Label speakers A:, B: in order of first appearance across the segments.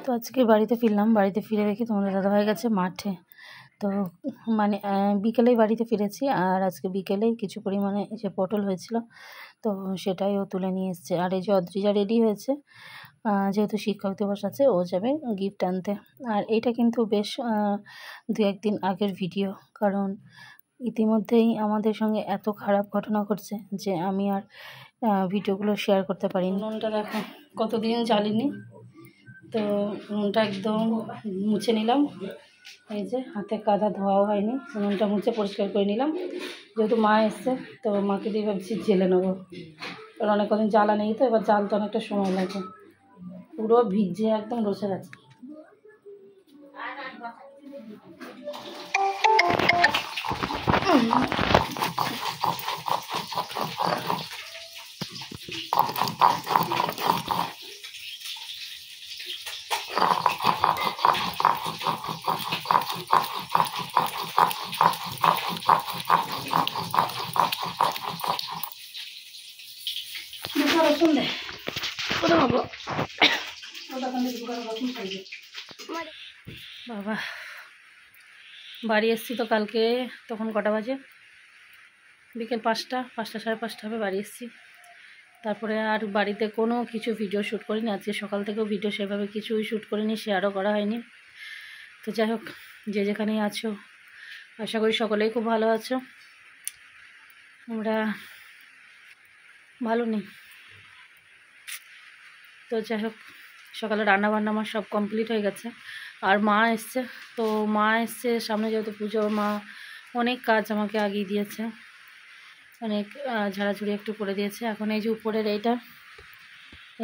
A: তো আজকে বাড়িতে ফিরলাম, বাড়িতে ফিরে দেখি তোমাদের দাদাভাই গেছে মাঠে। তো মানে বিকেলেই বাড়িতে ফিরেছি, আর আজকে বিকেলেই কিছু পরিমাণে যে পটল হয়েছিল তো সেটাই ও তুলে নিয়ে এসছে। আর এই যে অদ্রিজা রেডি হয়েছে, যেহেতু শিক্ষক দিবস আছে ও যাবে গিফট আনতে। আর এইটা কিন্তু বেশ 2-1 দিন আগের ভিডিও, কারণ ইতিমধ্যেই আমাদের সঙ্গে এত খারাপ ঘটনা ঘটছে যে আমি আর ভিডিওগুলো শেয়ার করতে পারিনি। নুনটা দেখো কতদিন জ্বালিনি, তো নুনটা একদম মুছে নিলাম। এই যে হাতে কাদা ধোয়াও হয়নি, নুনটা মুছে পরিষ্কার করে নিলাম। যেহেতু মা এসছে তো মাকে দিয়ে ভাবছি জেলে নেবো, কারণ অনেক কদিন জ্বালা নেই, তো এবার জ্বালতে অনেকটা সময় লাগে। পুরো ভিজে একদম রসে গেছে। বাবা বাড়ি এসছি তো কালকে, তখন কটা বাজে, বিকেল 5টা 5টা 5:30 হবে বাড়ি এসছি। তারপরে আর বাড়িতে কোনো কিছু ভিডিও শ্যুট করিনি। আজকে সকাল থেকেও ভিডিও সেভাবে কিছুই শ্যুট করিনি, শেয়ারও করা হয়নি। তো যাই হোক, যে যেখানেই আছো আশা করি সকলেই খুব ভালো আছো। আমরা ভালো নেই। তো যাই হোক, সকালে রান্নাবান্না আমার সব কমপ্লিট হয়ে গেছে। আর মা এসছে, তো মা এসছে সামনে যেহেতু পুজো, মা অনেক কাজ আমাকে আগিয়ে দিয়েছে, অনেক ঝাড়াঝুড়ি একটু করে দিয়েছে। এখন এই যে উপরের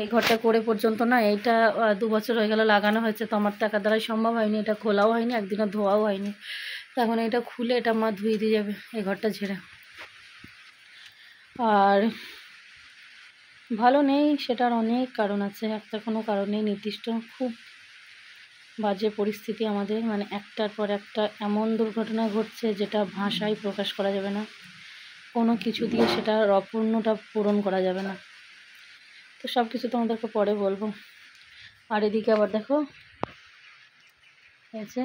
A: এই ঘরটা করে পর্যন্ত না, এইটা 2 বছর হয়ে গেল লাগানো হয়েছে, তো আমার টাকা দ্বারাই সম্ভব হয়নি, এটা খোলাও হয়নি, একদিনও ধোয়াও হয়নি। তো এখন এটা খুলে এটা মা ধুয়ে দিয়ে যাবে এই ঘরটা ঝেড়ে। আর ভালো নেই সেটার অনেক কারণ আছে, একটা কোনো কারণ নেই নির্দিষ্ট। খুব বাজে পরিস্থিতি আমাদের, মানে একটার পর একটা এমন দুর্ঘটনা ঘটছে যেটা ভাষায় প্রকাশ করা যাবে না, কোনো কিছু দিয়ে সেটার অপূর্ণটা পূরণ করা যাবে না। তো সব কিছু তোমাদেরকে পরে বলবো। আর এদিকে আবার দেখো এই যে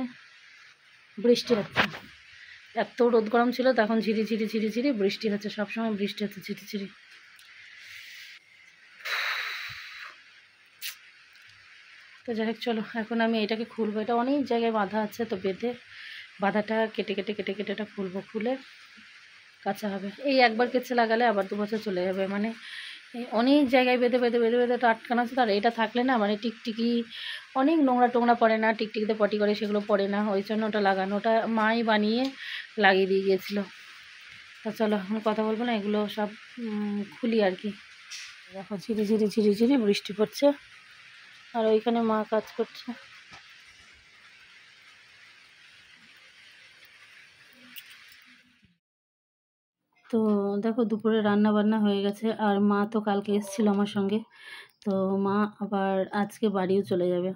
A: বৃষ্টি হচ্ছে, এত রোদ গরম ছিল, তখন ঝিরি ঝিরি ঝিরি ঝিরি বৃষ্টি হচ্ছে, সবসময় বৃষ্টি হচ্ছে ঝিরি ঝিরি। তো যাই হোক চলো, এখন আমি এটাকে খুলবো। এটা অনেক জায়গায় বাঁধা আছে, তো বেঁধে বাঁধাটা কেটে কেটে কেটে কেটে এটা খুলবো, খুলে কাঁচা হবে। এই একবার কেচে লাগালে আবার 2 বছর চলে যাবে, মানে অনেক জায়গায় বেঁধে বেঁধে বেঁধে বেঁধে এটা আটকানো আছে। আর এটা থাকলে না, মানে টিকটিকি অনেক নোংরা টোংরা পড়ে না, টিকটিকিতে পটি করে সেগুলো পড়ে না, ওই জন্য ওটা লাগানো, ওটা মাই বানিয়ে লাগিয়ে দিয়ে গিয়েছিলো। তা চলো এখন কথা বলবো না, এগুলো সব খুলি আর কি। দেখো ঝিরি ঝিরি ঝিরি ঝিরি বৃষ্টি পড়ছে, আর ওইখানে মা কাজ করছে। তো দেখো দুপুরে রান্না বান্না হয়ে গেছে, আর মা তো কালকে এসেছিলো আমার সঙ্গে, তো মা আবার আজকে বাড়িও চলে যাবে।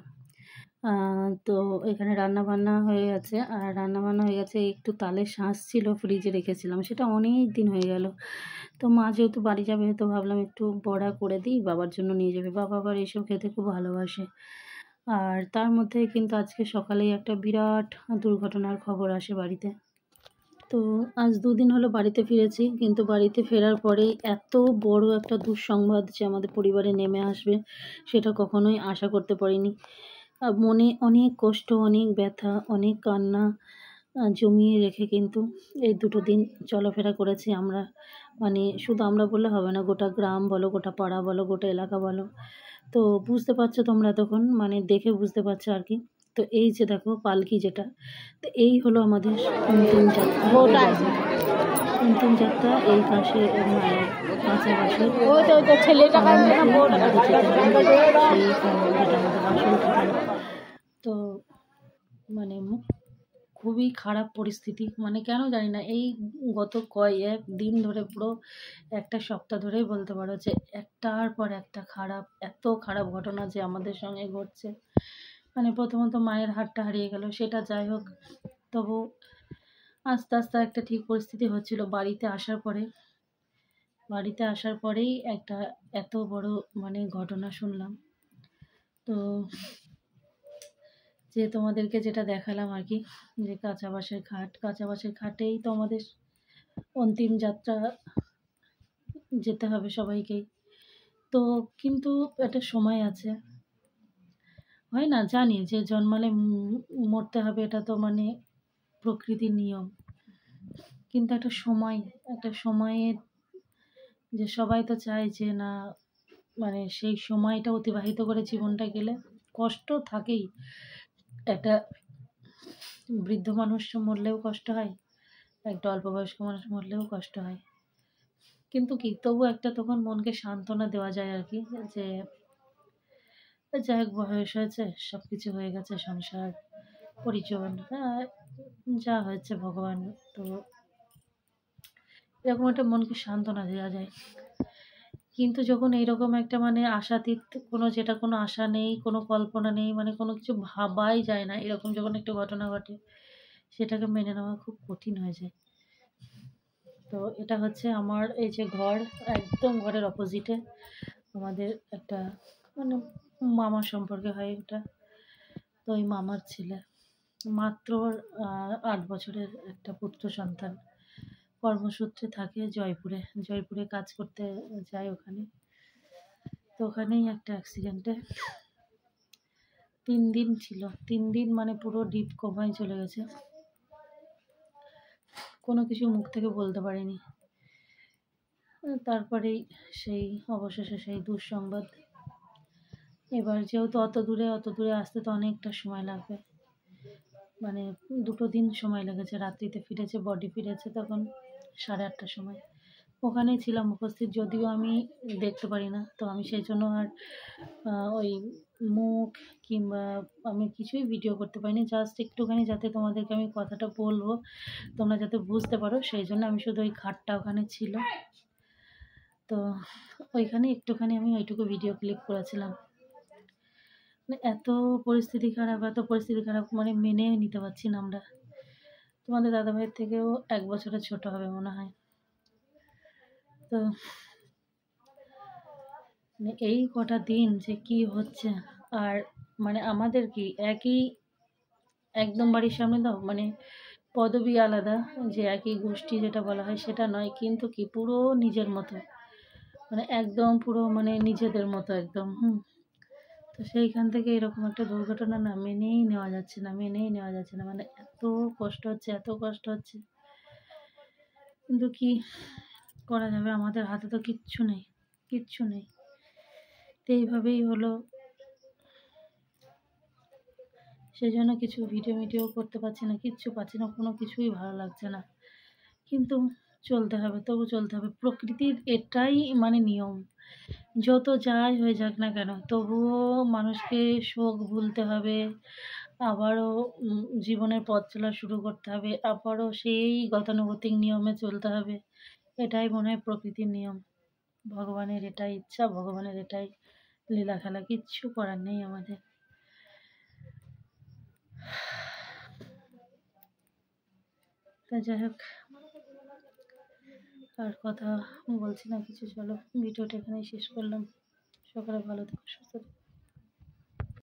A: তো এখানে রান্না বান্না হয়ে গেছে, আর রান্না বান্না হয়ে গেছে। একটু তালের শাঁস ছিল, ফ্রিজে রেখেছিলাম, সেটা অনেক দিন হয়ে গেল। তো মা যেহেতু বাড়ি যাবে তো ভাবলাম একটু বড়া করে দিই, বাবার জন্য নিয়ে যাবে, বাবা আবার এসব খেতে খুব ভালোবাসে। আর তার মধ্যে কিন্তু আজকে সকালেই একটা বিরাট দুর্ঘটনার খবর আসে বাড়িতে। তো আজ 2 দিন হলো বাড়িতে ফিরেছি, কিন্তু বাড়িতে ফেরার পরেই এত বড় একটা দুঃসংবাদ যে আমাদের পরিবারে নেমে আসবে সেটা কখনোই আশা করতে পারিনি। মনে অনেক কষ্ট, অনেক ব্যথা, অনেক কান্না জমিয়ে রেখে কিন্তু এই 2টো দিন চলাফেরা করেছি আমরা। মানে শুধু আমরা বললে হবে না, গোটা গ্রাম বলো, গোটা পাড়া বলো, গোটা এলাকা বলো। তো বুঝতে পারছো তোমরা তখন, মানে দেখে বুঝতে পারছো আর কি। তো এই যে দেখো পালকি যেটা, তো এই হলো আমাদের অন্তিম যাত্রা। অন্তিম যাত্রা এই কাছে মায়ের কাঁচা বাসের ছেলেটা যেটা আমাদের আসল ঠিকানা। তো মানে খুবই খারাপ পরিস্থিতি, মানে কেন জানি না, এই গত কয়েক দিন ধরে পুরো একটা সপ্তাহ ধরেই বলতে পারো যে একটার পর একটা খারাপ, এত খারাপ ঘটনা যে আমাদের সঙ্গে ঘটছে। মানে প্রথমত মায়ের হাতটা হারিয়ে গেল, সেটা যাই হোক, তবু আস্তে আস্তে একটা ঠিক পরিস্থিতি হচ্ছিল। বাড়িতে আসার পরেই একটা এত বড় মানে ঘটনা শুনলাম। তো যে তোমাদেরকে যেটা দেখালাম আর কি, যে কাঁচা বাঁশের খাটেই তো আমাদের অন্তিম যাত্রা যেতে হবে সবাইকেই। তো কিন্তু একটা সময় আছে, হয় না, জানি যে জন্মালে মরতে হবে, এটা তো মানে প্রকৃতির নিয়ম। কিন্তু একটা সময়ে যে সবাই তো চায় যে না, মানে সেই সময়টা অতিবাহিত করে জীবনটা গেলে কষ্ট থাকেই। একটা বৃদ্ধ মানুষ মরলেও কষ্ট হয়, একটা অল্প বয়স্ক মানুষ মরলেও কষ্ট হয়, কিন্তু কি তবু একটা তখন মনকে সান্ত্বনা দেওয়া যায় আর কি, যে যাই হোক বয়স হয়েছে, সব কিছু হয়ে গেছে, সংসার পরিজন, যা হয়েছে ভগবান, তো এরকম একটা মনকে সান্ত্বনা দেওয়া যায়। কিন্তু যখন এইরকম একটা মানে আশাতীত কোনো, যেটা কোনো আশা নেই, কোনো কল্পনা নেই, মানে কোনো কিছু ভাবাই যায় না, এরকম যখন একটা ঘটনা ঘটে, সেটাকে মেনে নেওয়া খুব কঠিন হয়ে যায়। তো এটা হচ্ছে আমার এই যে ঘর, একদম ঘরের অপোজিটে আমাদের একটা মানে মামা সম্পর্কে হয় ওটা। তো ওই মামার ছেলে মাত্র 8 বছরের একটা পুত্র সন্তান, কর্মসূত্রে থাকে জয়পুরে, জয়পুরে কাজ করতে যায় ওখানে। তো ওখানেই একটা অ্যাক্সিডেন্টে 3 দিন ছিল, 3 দিন মানে পুরো ডিপ কোমায় চলে গেছে, কোনো কিছু মুখ থেকে বলতে পারেনি। তারপরেই সেই অবশেষে সেই দুঃসংবাদ। এবার যেহেতু অত দূরে আসতে তো অনেকটা সময় লাগবে, মানে 2 দিন সময় লেগেছে, রাত্রিতে ফিরেছে, বডি ফিরেছে তখন 8:30টার সময়। ওখানেই ছিলাম উপস্থিত, যদিও আমি দেখতে পারি না, তো আমি সেই জন্য আর ওই মুখ কিংবা আমি কিছুই ভিডিও করতে পারিনি, জাস্ট একটুখানি যাতে তোমাদেরকে আমি কথাটা বলবো, তোমরা যাতে বুঝতে পারো, সেই জন্য আমি শুধু ওই খাটটা ওখানে ছিল, তো ওইখানে একটুখানি আমি ওইটুকু ভিডিও ক্লিপ করেছিলাম। মানে এত পরিস্থিতি খারাপ, মানে মেনে নিতে পারছি না আমরা। তোমাদের দাদাভাইয়ের থেকেও 1 বছরের ছোট হবে মনে হয়। তো মানে এই কটা দিন যে কি হচ্ছে, আর মানে আমাদের কি একদম বাড়ির সামনে দাও, মানে পদবি আলাদা, যে একই গোষ্ঠী যেটা বলা হয় সেটা নয়, কিন্তু কি পুরো নিজের মতো, মানে একদম পুরো মানে নিজেদের মতো একদম। তো সেইখান থেকে এরকম একটা দুর্ঘটনা না মেনেই নেওয়া যাচ্ছে না, মানে এত কষ্ট হচ্ছে, কিন্তু কি করা যাবে, আমাদের হাতে তো কিচ্ছু নেই। তো এইভাবেই হলো, সেই জন্য কিছু ভিডিও করতে পারছি না, কিচ্ছু পাচ্ছি না, কোনো কিছুই ভালো লাগছে না, কিন্তু চলতে হবে, প্রকৃতির এটাই মানে নিয়ম। যত যাই হয়ে যাক না কেন, তবুও মানুষকে শোক ভুলতে হবে, আবারও জীবনের পথ চলা শুরু করতে হবে, আবারও সেই গতানুগতিক নিয়মে চলতে হবে। এটাই মনে হয় প্রকৃতির নিয়ম, ভগবানের এটাই ইচ্ছা, ভগবানের এটাই লীলা খেলা, কিচ্ছু করার নেই আমাদের। তা যাই হোক, আর কথা বলছি না কিছু, চলো ভিডিওটা এখানেই শেষ করলাম। সকালে ভালো থেকো, সুস্থ থেকো।